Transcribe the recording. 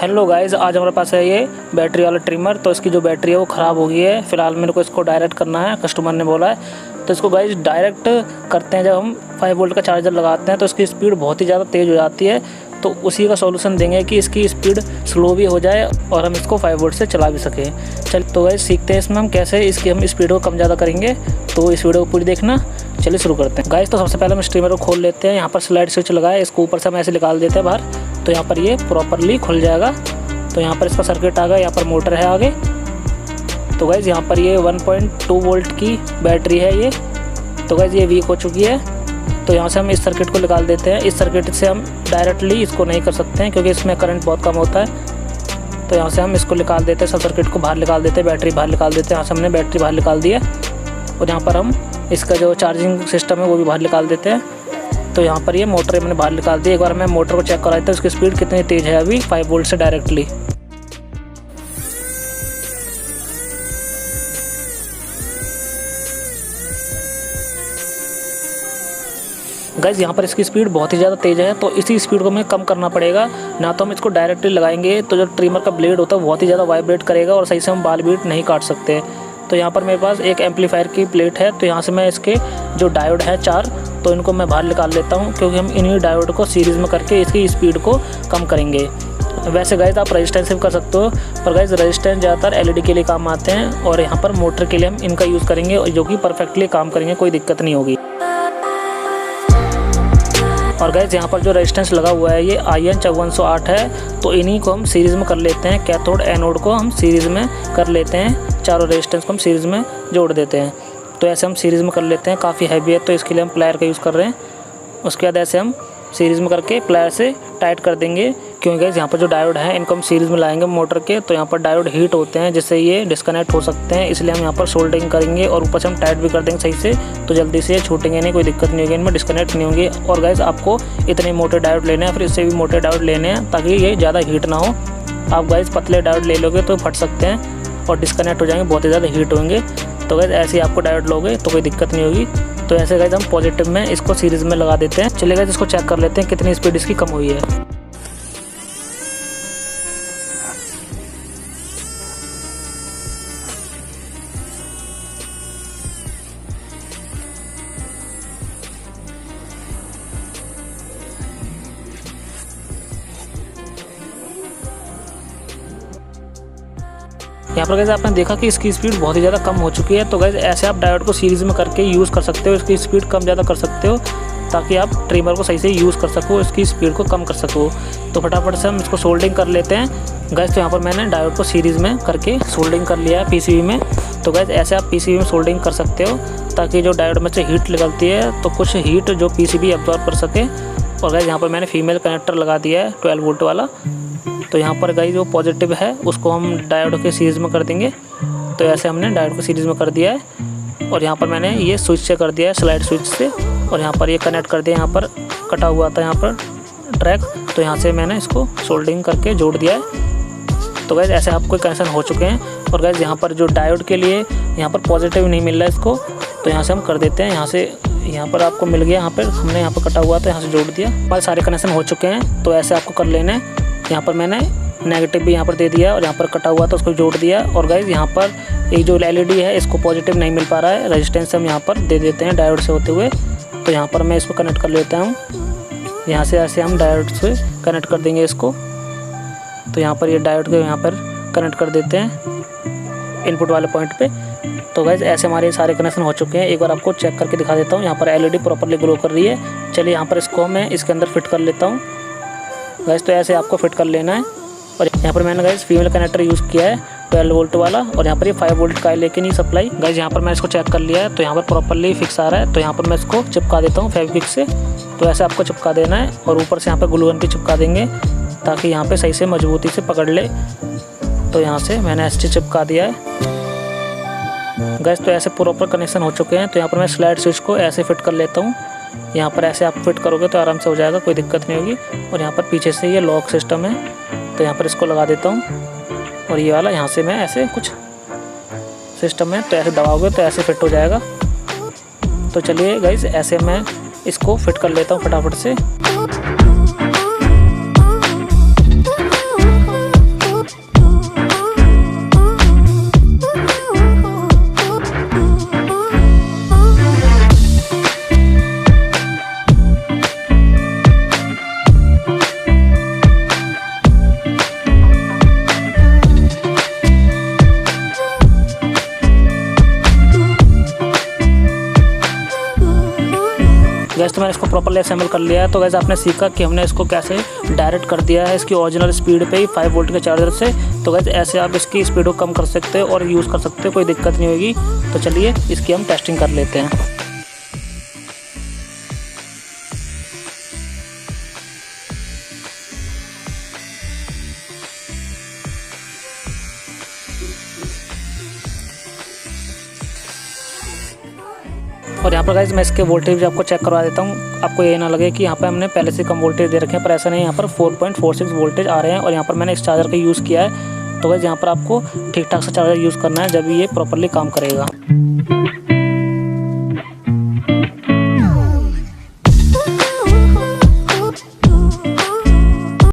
Hello guys, आज हमारे पास है ये बैटरी वाला ट्रिमर। तो इसकी जो बैटरी है वो ख़राब हो गई है। फ़िलहाल मेरे को इसको डायरेक्ट करना है, कस्टमर ने बोला है। तो इसको गाइस डायरेक्ट करते हैं जब हम 5 वोल्ट का चार्जर लगाते हैं तो इसकी स्पीड बहुत ही ज़्यादा तेज़ हो जाती है। तो उसी का सॉल्यूशन देंगे कि इसकी स्पीड स्लो भी हो जाए और हम इसको 5 वोल्ट से चला भी सकें। चल तो गाइस सीखते हैं इसमें हम कैसे इसकी हम स्पीड को कम ज़्यादा करेंगे। तो इस वीडियो को पूरी देखना। चलिए शुरू करते हैं गाइस। तो सबसे पहले हम स्ट्रीमर को खोल लेते हैं। यहाँ पर स्लाइड स्विच लगाए, इसको ऊपर से हम ऐसे निकाल देते हैं बाहर। तो यहाँ पर ये प्रॉपरली खुल जाएगा। तो यहाँ पर इसका सर्किट आ गया, यहाँ पर मोटर है आगे। तो गाइस यहाँ पर ये 1.2 वोल्ट की बैटरी है ये। तो गाइस ये वीक हो चुकी है। तो यहाँ से हम इस सर्किट को निकाल देते हैं। इस सर्किट से हम डायरेक्टली इसको नहीं कर सकते हैं क्योंकि इसमें करंट बहुत कम होता है। तो यहाँ से हम इसको निकाल देते हैं, सब सर्किट को बाहर निकाल देते हैं, बैटरी बाहर निकाल देते हैं। यहाँ से हमने बैटरी बाहर निकाल दी है और यहाँ पर हम इसका जो चार्जिंग सिस्टम है वो भी बाहर निकाल देते हैं। तो यहाँ पर ये मोटर मैंने बाहर निकाल दी। एक बार मैं मोटर को चेक कराया था उसकी स्पीड कितनी तेज़ है अभी 5 वोल्ट से डायरेक्टली। गाइस यहाँ पर इसकी स्पीड बहुत ही ज़्यादा तेज़ है। तो इसी स्पीड को हमें कम करना पड़ेगा। ना तो हम इसको डायरेक्टली लगाएंगे तो जो ट्रिमर का ब्लेड होता है बहुत ही ज़्यादा वाइब्रेट करेगा और सही से हम बाल बीट नहीं काट सकते। तो यहाँ पर मेरे पास एक एम्पलीफायर की प्लेट है। तो यहाँ से मैं इसके जो डायोड है 4, तो इनको मैं बाहर निकाल लेता हूँ क्योंकि हम इन्हीं डायोड को सीरीज़ में करके इसकी स्पीड को कम करेंगे। वैसे गाइस आप रेजिस्टेंस भी कर सकते हो, पर गाइस रेजिस्टेंस ज़्यादातर एलईडी के लिए काम आते हैं और यहाँ पर मोटर के लिए हम इनका यूज़ करेंगे जो कि परफेक्टली काम करेंगे, कोई दिक्कत नहीं होगी। और गाइस यहाँ पर जो रेजिस्टेंस लगा हुआ है ये IN 5408 है। तो इन्हीं को हम सीरीज़ में कर लेते हैं। कैथोड एनोड को हम सीरीज़ में कर लेते हैं, चारों रेजिस्टेंस को हम सीरीज़ में जोड़ देते हैं। तो ऐसे हम सीरीज़ में कर लेते हैं। काफ़ी हैवी है तो इसके लिए हम प्लायर का यूज़ कर रहे हैं। उसके बाद ऐसे हम सीरीज़ में करके प्लायर से टाइट कर देंगे क्योंकि गाइस यहाँ पर जो डायोड है इनको हम सीरीज़ में लाएंगे मोटर के। तो यहाँ पर डायोड हीट होते हैं जिससे ये डिस्कनेक्ट हो सकते हैं, इसलिए हम यहाँ पर सोल्डरिंग करेंगे और ऊपर से हम टाइट भी कर देंगे सही से। तो जल्दी से ये छूटेंगे नहीं, कोई दिक्कत नहीं होगी, इनमें डिस्कनेक्ट नहीं होंगे। और गाइस आपको इतने मोटे डायोड लेने हैं, फिर इससे भी मोटे डायोड लेने हैं ताकि ये ज़्यादा हीट ना हो। आप गाइस पतले डायोड ले लोगे तो फट सकते हैं और डिस्कनेक्ट हो जाएंगे, बहुत ही ज़्यादा हीट होंगे। तो गाइस ऐसे ही आपको डायोड लोगे तो कोई दिक्कत नहीं होगी। तो ऐसे गाइस हम पॉजिटिव में इसको सीरीज़ में लगा देते हैं। चलिए गाइस इसको चेक कर लेते हैं कितनी स्पीड इसकी कम हुई है। यहाँ पर गाइस आपने देखा कि इसकी स्पीड बहुत ही ज़्यादा कम हो चुकी है। तो गाइस ऐसे आप डायोड को सीरीज़ में करके यूज़ कर सकते हो, इसकी स्पीड कम ज़्यादा कर सकते हो ताकि आप ट्रिमर को सही से यूज़ कर सको, इसकी स्पीड को कम कर सको। तो फटाफट से हम इसको सोल्डरिंग कर लेते हैं गाइस। तो यहाँ पर मैंने डायोड को सीरीज़ में करके सोल्डरिंग कर लिया है PCB में। तो गाइस ऐसे आप PCB में सोल्डरिंग कर सकते हो ताकि जो डायोड में से हीट निकलती है तो कुछ हीट जो PCB एब्जॉर्ब कर सके। और गाइस यहाँ पर मैंने फीमेल कनेक्टर लगा दिया है 12 वोल्ट वाला। तो यहाँ पर गाइस जो पॉजिटिव है उसको हम डायोड के सीरीज़ में कर देंगे। तो ऐसे हमने डायोड को सीरीज़ में कर दिया है और यहाँ पर मैंने ये स्विच से कर दिया है, स्लाइड स्विच से। और यहाँ पर ये कनेक्ट कर दिया, यहाँ पर कटा हुआ था यहाँ पर ट्रैक। तो यहाँ से मैंने इसको सोल्डरिंग करके जोड़ दिया है। तो गाइस ऐसे आपको कनेक्शन हो चुके हैं। और गाइस यहाँ पर जो डायोड के लिए यहाँ पर पॉजिटिव नहीं मिल रहा है इसको, तो यहाँ से हम कर देते हैं। यहाँ पर आपको मिल गया, यहाँ पर हमने यहाँ पर कटा हुआ था, यहाँ से जोड़ दिया। हमारे सारे कनेक्शन हो चुके हैं। तो ऐसे आपको कर लेना है। यहाँ पर मैंने नेगेटिव भी यहाँ पर दे दिया और यहाँ पर कटा हुआ था उसको जोड़ दिया। और गाइस यहाँ पर एक जो LED है इसको पॉजिटिव नहीं मिल पा रहा है, रेजिस्टेंस हम यहाँ पर दे देते हैं डायोड से होते हुए। तो यहाँ पर मैं इसको कनेक्ट कर लेता हूँ। यहाँ से ऐसे हम डायोड से कनेक्ट कर देंगे इसको। तो यहाँ पर ये डायोड को यहाँ पर कनेक्ट कर देते हैं इनपुट वाले पॉइंट पे। तो गाइस ऐसे हमारे सारे कनेक्शन हो चुके हैं। एक बार आपको चेक करके दिखा देता हूँ। यहाँ पर LED प्रॉपरली ग्लो कर रही है। चलिए यहाँ पर इसको मैं इसके अंदर फिट कर लेता हूँ गाइस। तो ऐसे आपको फिट कर लेना है। और यहाँ पर मैंने गाइस फीमेल कनेक्टर यूज़ किया है 12 वोल्ट वाला। और यहाँ पर ये 5 वोल्ट का है लेकिन ये सप्लाई गाइस यहाँ पर मैं इसको चेक कर लिया है। तो यहाँ पर प्रॉपरली फिक्स आ रहा है। तो यहाँ पर मैं इसको चिपका देता हूँ फेविक्विक से। तो ऐसे आपको चिपका देना है और ऊपर से यहाँ पर ग्लू गन भी चिपका देंगे ताकि यहाँ पे सही से मजबूती से पकड़ ले। तो यहाँ से मैंने ऐसे चिपका दिया है गाइस। तो ऐसे प्रॉपर कनेक्शन हो चुके हैं। तो यहाँ पर मैं स्लाइड स्विच को ऐसे फिट कर लेता हूँ। यहाँ पर ऐसे आप फिट करोगे तो आराम से हो जाएगा, कोई दिक्कत नहीं होगी। और यहाँ पर पीछे से ये लॉक सिस्टम है, तो यहाँ पर इसको लगा देता हूँ। और ये वाला यहाँ से मैं ऐसे कुछ सिस्टम है, तो ऐसे दबाओगे तो ऐसे फिट हो जाएगा। तो चलिए गाइस ऐसे मैं इसको फिट कर लेता हूँ फटाफट से। गैस तो मैंने इसको प्रॉपर्ली असेंबल कर लिया है। तो गैस आपने सीखा कि हमने इसको कैसे डायरेक्ट कर दिया है इसकी ओरिजिनल स्पीड पे ही 5 वोल्ट के चार्जर से। तो गैस ऐसे आप इसकी स्पीड को कम कर सकते हो और यूज़ कर सकते हो, कोई दिक्कत नहीं होगी। तो चलिए इसकी हम टेस्टिंग कर लेते हैं। और यहाँ पर गाइस मैं इसके वोल्टेज भी आपको चेक करवा देता हूँ, आपको ये ना लगे कि यहाँ पे हमने पहले से कम वोल्टेज दे रखे हैं, पर ऐसा नहीं है। यहाँ पर 4.46 वोल्टेज आ रहे हैं और यहाँ पर मैंने इस चार्जर का यूज़ किया है। तो गाइस यहाँ पर आपको ठीक ठाक से चार्जर यूज़ करना है, जब ये प्रॉपर्ली काम करेगा।